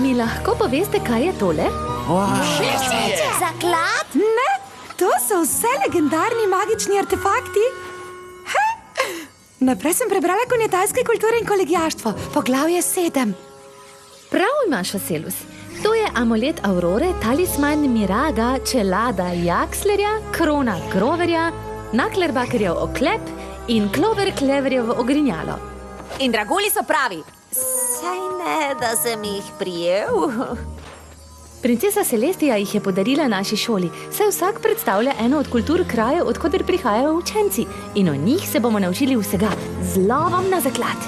Mi lahko poveste, kaj je tole? Zaklad? Ne, to so vse legendarni magični artefakti. Naprej sem prebrala konjetajske kulture in kolegijaštvo, poglavje 7. Prav imaš, Vaselus. To je amulet Aurore, talisman Miraga, čelada Jakslerja, krona Groverja, Naklerbakerjev oklep in Clover Cleverjev ogrinjalo. In dragulji so pravi. Saj ne, da sem jih prijel. Princesa Celestija jih je podarila naši šoli, saj vsak predstavlja eno od kultur krajev, odkoder prihajajo učenci. In o njih se bomo naučili vsega, z lovom na zaklad.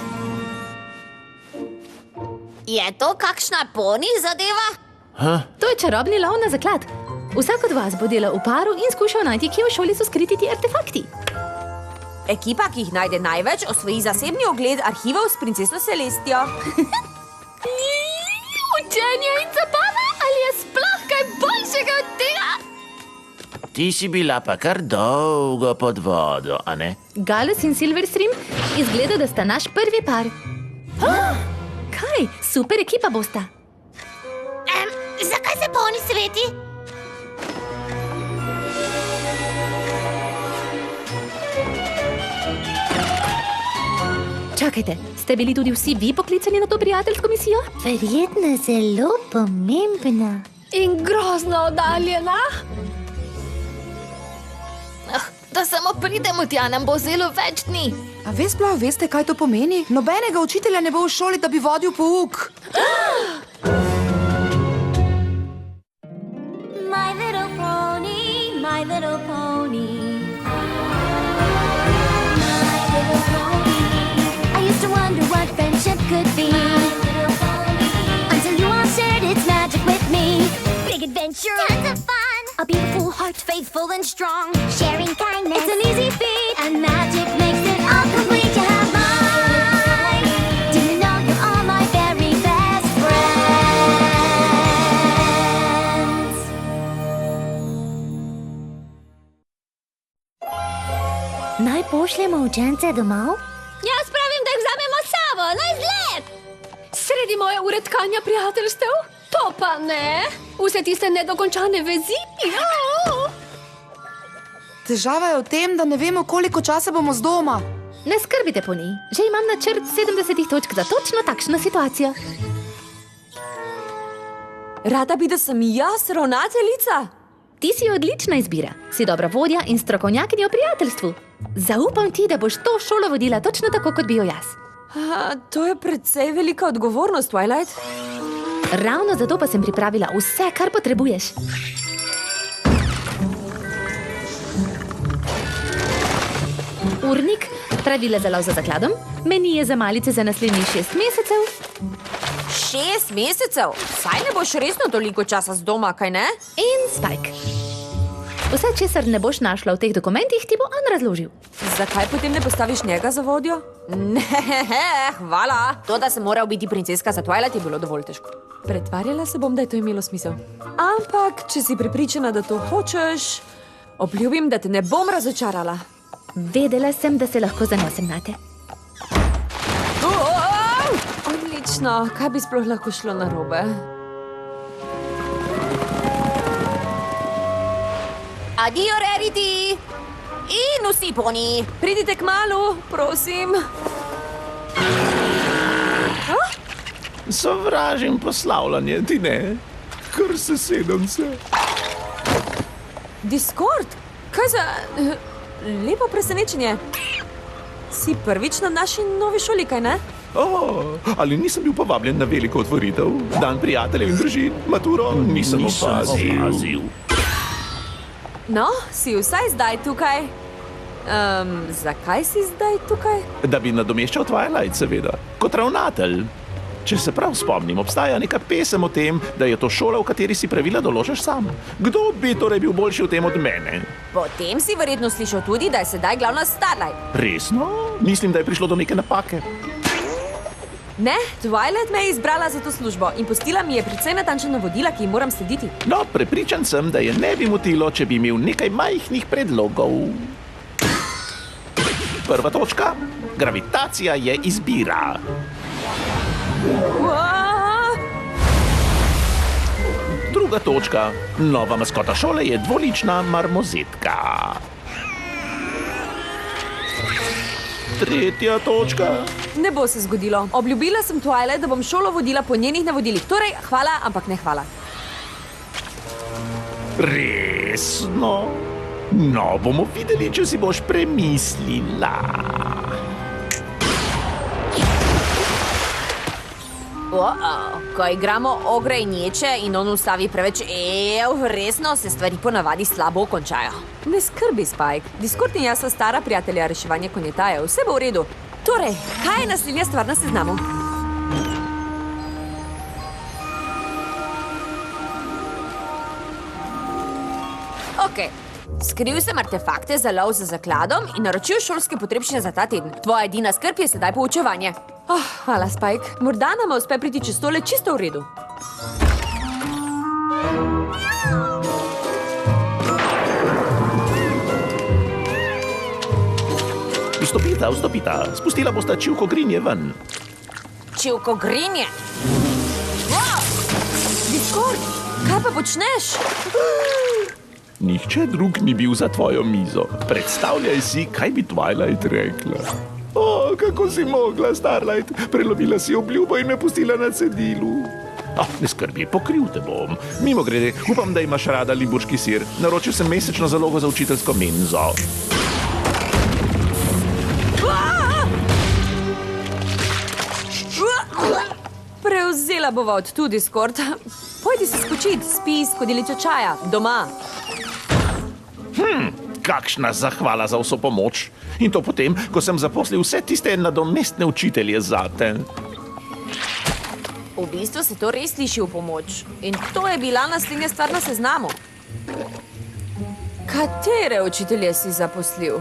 Je to kakšna poni zadeva? To je čarobni lov na zaklad. Vsak od vas bo delal v paru in skušal najti, kje v šoli so skriti ti artefakti. Ekipa, ki jih najde največ, osvoji zasebni ogled arhivov s princeso Celestijo. Učenje in zabava, ali je sploh kaj boljšega od tega? Ti si bila pa kar dolgo pod vodo, a ne? Galus in Silverstream izgleda, da sta naš prvi par. Kaj? Super ekipa bosta. Zakaj se poni sveti? Čakajte, ste bili tudi vsi vi poklicani na to prijateljsko misijo? Verjetno zelo pomembna. In grozno oddaljena. Da samo pridemo tja, nam bo zelo več dni. A vi sploh veste, kaj to pomeni? Nobenega učitelja ne bo v šoli, da bi vodil pouk. My little pony, my little pony. My little pony. I used to wonder what friendship could be. My little pony. Until you all shared its magic with me. Big adventure, tons of fun. A beautiful heart, faithful and strong. Sharing kindness, it's an easy feat. And magic makes it all complete. You have mine. Do you know you're all my very best friends? Naj pošljemo učence domov? Jaz pravim, da jih vzamemo s sabo, na izlet! Sredi moje ure tkanja prijateljstev? To pa ne. Vse tiste nedokončane vezi. Težava je v tem, da ne vemo, koliko časa bomo z doma. Ne skrbite po njej. Že imam načrt 70 točk za točno takšno situacijo. Rada bi, da sem jaz ravnateljica. Ti si odlična izbira. Si dobra vodja in strokovnjakinja v prijateljstvu. Zaupam ti, da boš to šolo vodila točno tako, kot bi jo jaz. To je precej velika odgovornost, Twilight. Ravno zato pa sem pripravila vse, kar potrebuješ. Urnik, pravila za lov za zakladom, menije za malice za naslednjih 6 mesecev. 6 mesecev? Saj ne boš resno toliko časa z doma, kaj ne? In Spike. Vse, česar ne boš našla v teh dokumentih, ti bo on razložil. Zakaj potem ne postaviš njega za vodjo? Ne, hvala. To, da sem moral biti princeska za Twilight, je bilo dovolj težko. Pretvarjala se bom, da je to imelo smisel. Ampak, če si prepričana, da to hočeš, obljubim, da te ne bom razočarala. Vedela sem, da se lahko zanosim nate. Odlično, kaj bi sploh lahko šlo narobe? Adijo, Rarity! In vsi poni! Pridite kmalu, prosim. Sovražim poslavljanje, ti ne? Kar se sedem se. Discord? Kaj za... lepo presenečenje. Si prvič na naši novi šoli, kaj ne? Ali nisem bil povabljen na veliko otvoritev? Dan prijateljev in družin, maturo nisem opazil. No, si vsaj zdaj tukaj. Zakaj si zdaj tukaj? Da bi nadomeščal Twilight, seveda. Kot ravnatelj. Če se prav spomnim, obstaja neka pesem o tem, da je to šola, v kateri si pravila določaš sam. Kdo bi torej bil boljši v tem od mene? Potem si verjetno slišal tudi, da je sedaj glavna Starlight. Resno? Mislim, da je prišlo do neke napake. Ne, Twilight me je izbrala za to službo in pustila mi je precej natančna navodila, ki jim moram slediti. No, prepričan sem, da je ne bi motilo, če bi imel nekaj majhnih predlogov. Prva točka. Gravitacija je izbira. Druga točka. Nova maskota šole je dvolična marmozetka. Tretja točka. Ne bo se zgodilo. Obljubila sem Twilight, da bom šolo vodila po njenih navodilih. Torej, hvala, ampak ne hvala. Resno? No, bomo videli, če si boš premislila. Ko igramo ogre in ječe in on ustavi preveč resno se stvari ponavadi slabo končajo. Ne skrbi, Spike. Discord in jaz sta stara prijatelja reševanja konjetajev. Vse bo v redu. Torej, kaj je naslednja stvar na seznamu? Okej. Skril sem artefakte za lov za zakladom in naročil šolske potrebščine za ta teden. Tvoja edina skrb je sedaj poučevanje. Hvala, Spike. Morda nama uspe priti čez tole čisto v redu. Vstopita. Spustila bosta čivko grinje ven. Čivko grinje? Wow! Discord, kaj pa počneš? Nihče drug ni bil za tvojo mizo. Predstavljaj si, kaj bi Twilight rekla. O, kako si mogla, Starlight. Prelomila si obljubo in me pustila na cedilu. Ne skrbi, pokril te bom. Mimogrede, upam, da imaš rada limburški sir. Naročil sem mesečno zalogo za učiteljsko menzo. Prevzela bova od tu, Discord. Pojdi se skočit, spi s skodelico čaja, doma. Kakšna zahvala za vso pomoč. In to potem, ko sem zaposlil vse tiste nadomestne učitelje zate. V bistvu se to res sliši v pomoč. In to je bila naslednja stvar na seznamu. Katere učitelje si zaposlil?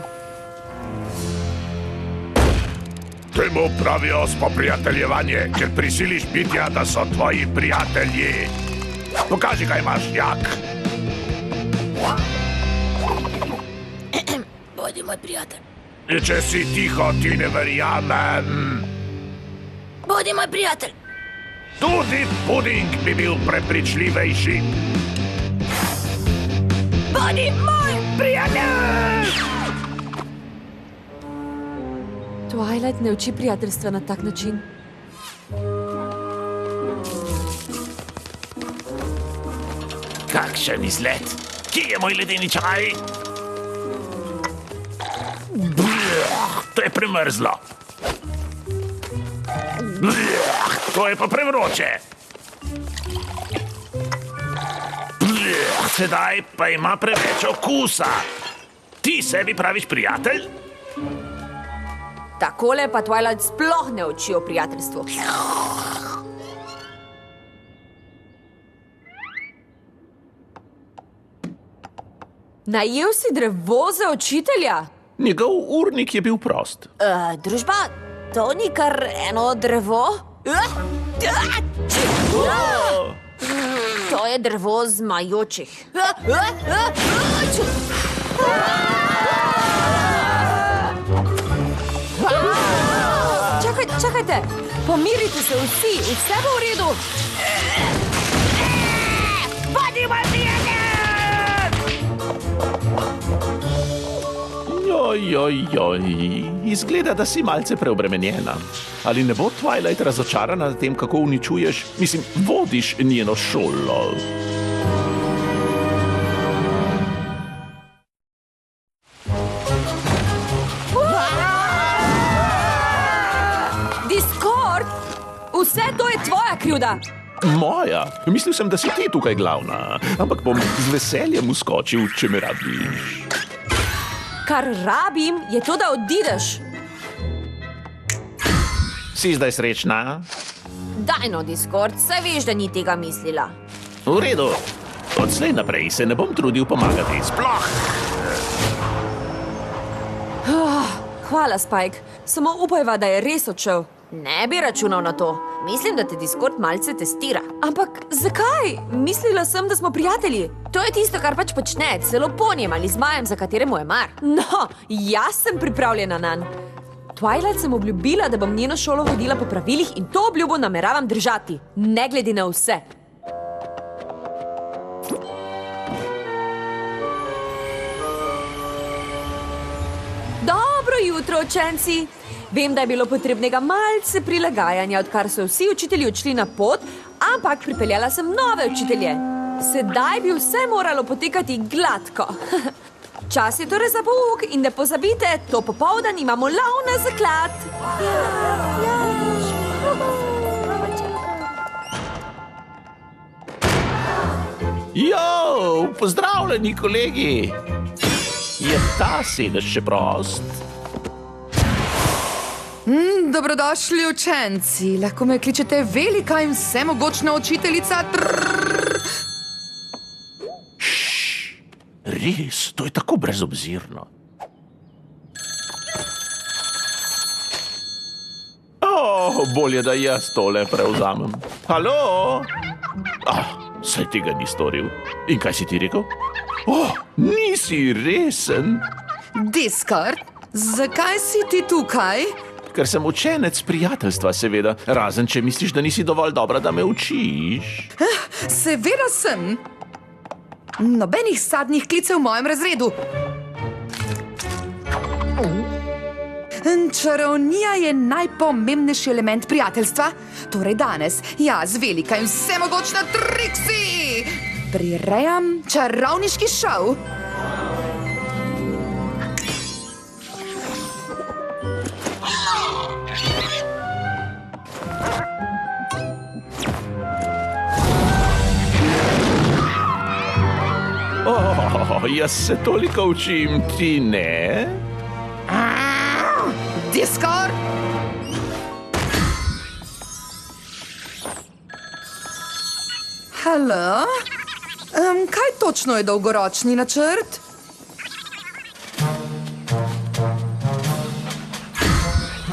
Temu pravijo spoprijateljevanje, ker prisiliš bitja, da so tvoji prijatelji. Pokaži, kaj imaš, jak. Bodi moj prijatelj. Če si tiho, ti ne verjamem. Bodi moj prijatelj. Tudi puding bi bil prepričljivejši. Bodi moj prijatelj. Twilight ne uči prijateljstva na tak način. Kakšen izlet. Kje je moj ledeni čaj? To je premrzlo. To je pa prevroče. Sedaj pa ima preveč okusa. Ti sebi praviš prijatelj? Takole pa Twilight sploh ne uči o prijateljstvu. Najel si drevo za učitelja? Njegov urnik je bil prost. Družba, to ni kar eno drevo? To je drevo zmajočih. Čakajte, pomirite se vsi, vse bo v redu. Bodi moj prijatelj! Izgleda, da si malce preobremenjena. Ali ne bo Twilight razočarana nad tem, kako uničuješ, vodiš njeno šolo? Discord! Vse to je tvoja krivda! Moja? Mislil sem, da si ti tukaj glavna. Ampak bom z veseljem uskočil, če me rabiš. Kar rabim, je to, da odideš. Si zdaj srečna? Daj no, Discord, saj veš, da ni tega mislila. V redu. Odslej naprej se ne bom trudil pomagati. Sploh! Hvala, Spike. Samo upajva, da je res odšel. Ne bi računal na to. Mislim, da te Discord malce testira. Ampak zakaj? Mislila sem, da smo prijatelji. To je tisto, kar pač počne, celo ponjem ali zmajem, za kateremu je mar. No, jaz sem pripravljena nanj. Twilight sem obljubila, da bom njeno šolo vodila po pravilih in to obljubo nameravam držati, ne glede na vse. jutro, učenci. Vem, da je bilo potrebnega malce prilagajanja, odkar so vsi učitelji odšli na pot, ampak pripeljala sem nove učitelje. Sedaj bi vse moralo potekati gladko. Čas je torej za pouk in ne pozabite, to popoldan imamo lov na zaklad. Jo, pozdravljeni, kolegi! Je ta sedež še prost? Dobrodošli, učenci. Lahko me kličete velika in vsemogočna učiteljica. Res, to je tako brezobzirno. Bolje, da jaz tole prevzamem. Halo? Saj tega ni storil. In kaj si ti rekel? Nisi resen? Discord, zakaj si ti tukaj? Ker sem učenec prijateljstva, seveda. Razen, če misliš, da nisi dovolj dobra, da me učiš. Seveda sem. Nobenih sadnih klicev v mojem razredu. Čarovnija je najpomembnejši element prijateljstva. Torej danes jaz, velika in vsemogočna Trixie, prirejam čarovniški šov. Jaz se toliko učim, ti ne? Discord! Halo? Kaj točno je dolgoročni načrt?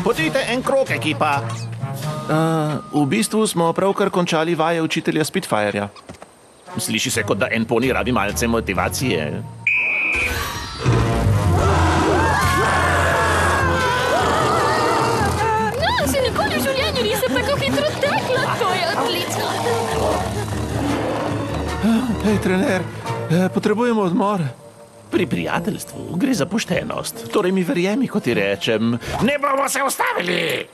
Potite en krog, ekipa. V bistvu smo pravkar končali vaje učitelja Spitfireja. Sliši se, kot da en poni rabi malce motivacije. No, si nikoli v življenju nisi tako hitro tekla. To je odlično. Hej, trener, potrebujemo odmor. Pri prijateljstvu gre za poštenost. Torej mi verjemi, ko ti rečem. Ne bomo se ustavili!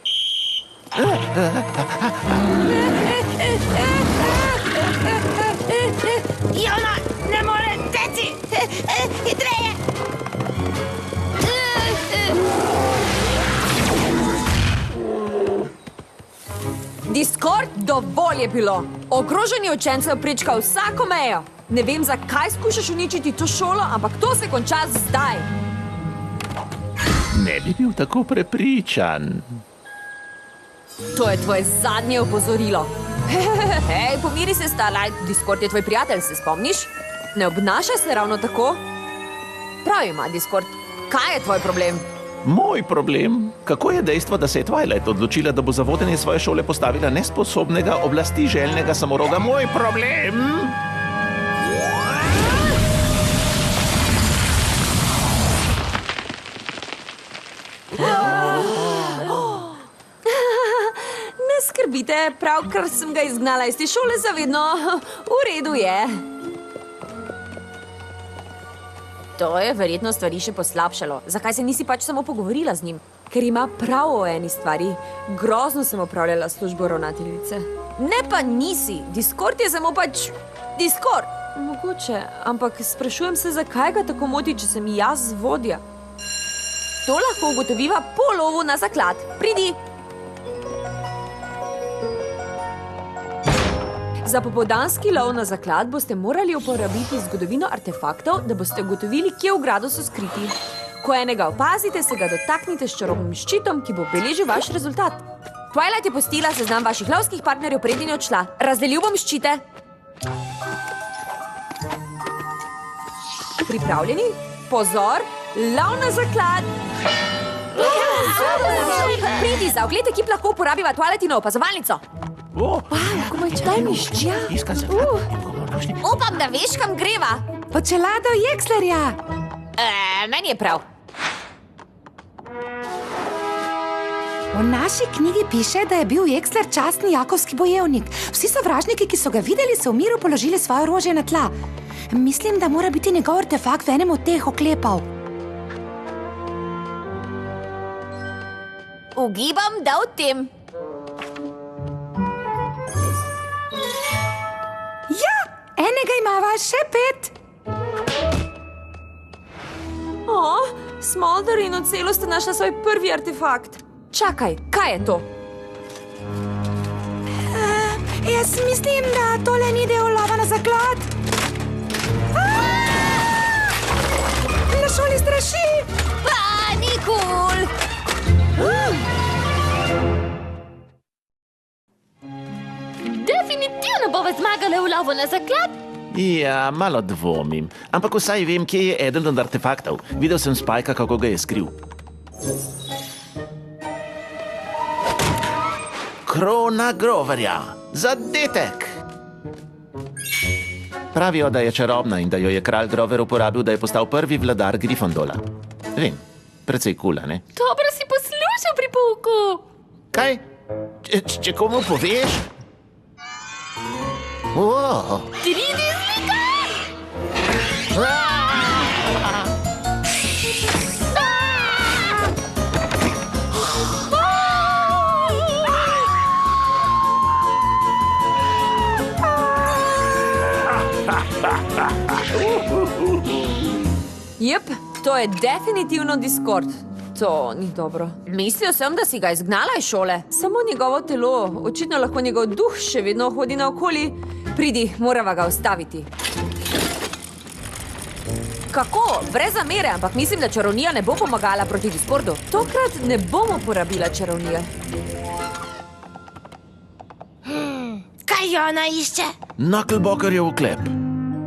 Jona, ne more teči! Hitreje! Discord, dovolj je bilo. Ogrožanje učencev prečka vsako mejo. Ne vem, zakaj skušaš uničiti to šolo, ampak to se konča zdaj. Ne bi bil tako prepričan. To je tvoje zadnje opozorilo. Hej, pomiri se, Starlight. Discord je tvoj prijatelj, se spomniš? Ne obnaša se ravno tako. Prav ima, Discord. Kaj je tvoj problem? Moj problem? Kako je dejstvo, da se je Twilight odločila, da bo za vodenje svoje šole postavila nesposobnega, oblasti željnega samoroga? Moj problem? Ne skrbite, pravkar sem ga izgnala iz te šole zavedno. V redu je. To je verjetno stvari še poslabšalo. Zakaj se nisi pač samo pogovorila z njim? Ker ima prav o eni stvari. Grozno sem opravljala službo ravnateljice. Ne pa nisi. Discord je samo pač Discord. Mogoče, ampak sprašujem se, zakaj ga tako moti, če sem jaz vodja. To lahko ugotoviva po lovu na zaklad. Pridi! Za popoldanski lov na zaklad boste morali uporabiti zgodovino artefaktov, da boste ugotovili, kje v gradu so skriti. Ko enega opazite, se ga dotaknite s čarobnim ščitom, ki bo beležil vaš rezultat. Twilight je postila seznam vaših lovskih partnerjev, preden je odšla. Razdelil bom ščite. Pripravljeni? Pozor! Lov na zaklad! Pridi, za ogled ekip lahko uporabiva Twilightino opazovalnico. Daj mi ščja. Upam, da veš, kam greva. Po čelado Jekslerja. Meni je prav. V naši knjigi piše, da je bil Jeksler častni jakovski bojevnik. Vsi sovražniki, ki so ga videli, so v miru položili svoje orožje na tla. Mislim, da mora biti njegov artefakt v enem od teh oklepov. Ugibam, da v tem. Ja, enega imava, še 5. Smolder in Ocelo sta našla svoj prvi artefakt. Čakaj, kaj je to? Jaz mislim, da tole ni del lova na zaklad. Na šoli straši. Ni kul! Definitivno bova zmagala v lovu na zaklad. Ja, malo dvomim. Ampak vsaj vem, kje je eden od artefaktov. Videl sem Spajka, kako ga je skril. Krona Groverja. Zadetek! Pravijo, da je čarobna in da jo je kralj Grover uporabil, da je postal prvi vladar Gryffondola. Vem, precej kula, ne? Dobro si poslušal pri pouku. Kaj? Če komu poveš? Wow. 3D slika! Jep, to je definitivno Discord. To ni dobro. Mislil sem, da si ga izgnala iz šole. Samo njegovo telo, očitno lahko njegov duh še vedno hodi naokoli. Pridi, morava ga ustaviti. Kako? Brez zamere, ampak mislim, da čarovnija ne bo pomagala proti Discordu. Tokrat ne bomo porabila čarovnije. Kaj ona išče? Knucklebockerjev oklep.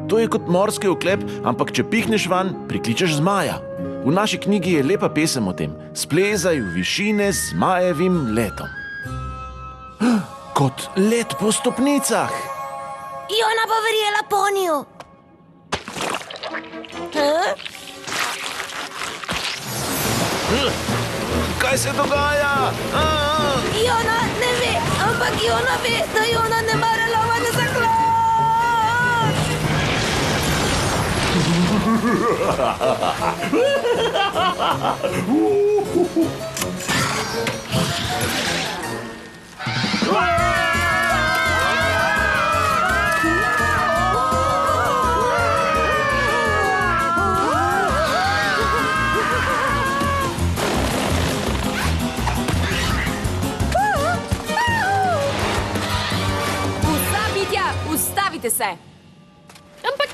To je kot morski oklep, ampak če pihneš van, prikličeš zmaja. V naši knjigi je lepa pesem o tem. Splezaj v višine z zmajevim letom. Kot let po stopnicah. Ona bo verjela poniju. Kaj se dogaja? Ona ne ve, ampak ona ve, da ona ne mara lova na zaklad. Vsa bitja, ustavite se! Ampak,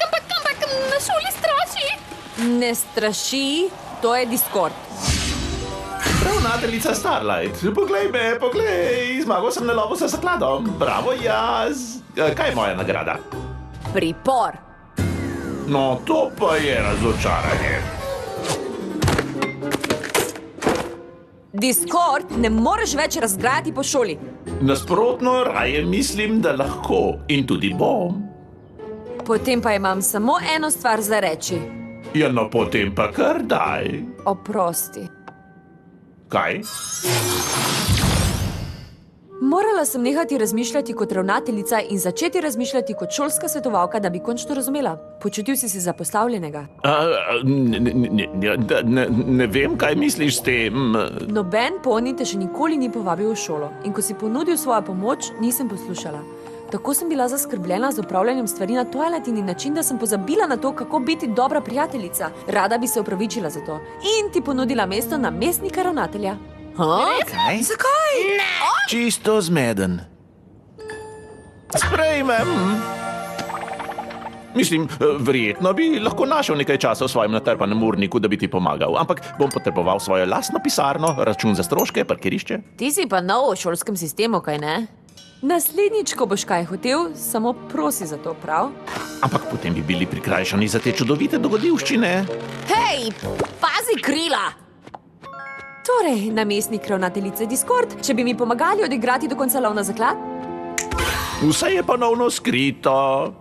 na šoli straši. Ne straši, to je Discord. Ravnateljica Starlight, poglej me, poglej. Zmagal sem na lovu za zakladom. Bravo, jaz. Kaj je moja nagrada? Pripor. No, to pa je razočaranje. Discord ne moreš več razgrajati po šoli. Nasprotno, raje mislim, da lahko. In tudi bom. Potem pa imam samo eno stvar za reči. Ja, no, potem pa kar daj. Oprosti. Kaj? Morala sem nehati razmišljati kot ravnateljica in začeti razmišljati kot šolska svetovalka, da bi končno razumela. Počutil si se zapostavljenega. Ne vem, kaj misliš s tem. Noben poni te še nikoli ni povabil v šolo. In ko si ponudil svojo pomoč, nisem poslušala. Tako sem bila zaskrbljena z upravljanjem stvari na Twilightini način, da sem pozabila na to, kako biti dobra prijateljica. Rada bi se opravičila za to. In ti ponudila mesto namestnika ravnatelja. Kaj? Zakaj? Čisto zmeden. Sprejmem. Mislim, verjetno bi lahko našel nekaj časa v svojem natrpanem urniku, da bi ti pomagal. Ampak bom potreboval svojo lastno pisarno, račun za stroške, parkirišče. Ti si pa nov v šolskem sistemu, kaj ne? Naslednjič, ko boš kaj hotel, samo prosi za to, prav? Ampak potem bi bili prikrajšani za te čudovite dogodivščine. Hej, pazi krila! Torej, namestnik ravnateljice Discord, če bi mi pomagali odigrati do konca lov na zaklad? Vse je ponovno skrito.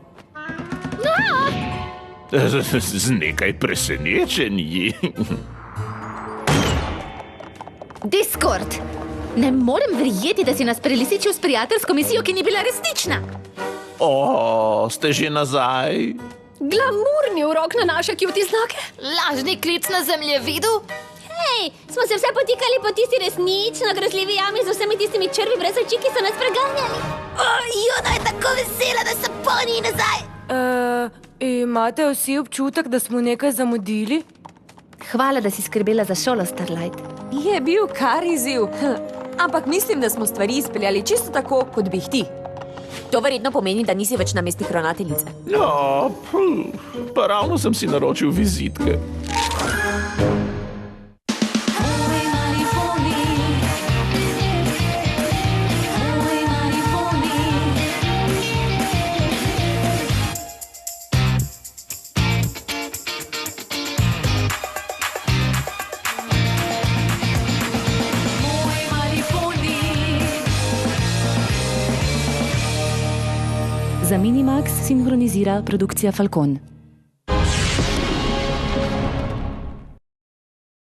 Z nekaj presenečenji. Discord! Ne morem verjeti, da si nas prelisičil s prijateljsko misijo, ki ni bila resnična. Ste že nazaj? Glamurni urok na naše cutie znake. Lažni klic na zemljevidu. Hej, smo se vse potikali po tisti resnično grozljivi jami z vsemi tistimi črvi brez oči, ki so nas preganjali. Juna je tako vesela, da so poniji nazaj. Imate vsi občutek, da smo nekaj zamudili? Hvala, da si skrbela za šolo, Starlight. Je bil kar izziv. Ampak mislim, da smo stvari izpeljali čisto tako, kot bi jih ti. To verjetno pomeni, da nisi več na mestih ravnateljice. Ja, pa ravno sem si naročil vizitke. Za Minimax sinhronizira produkcija Falcon.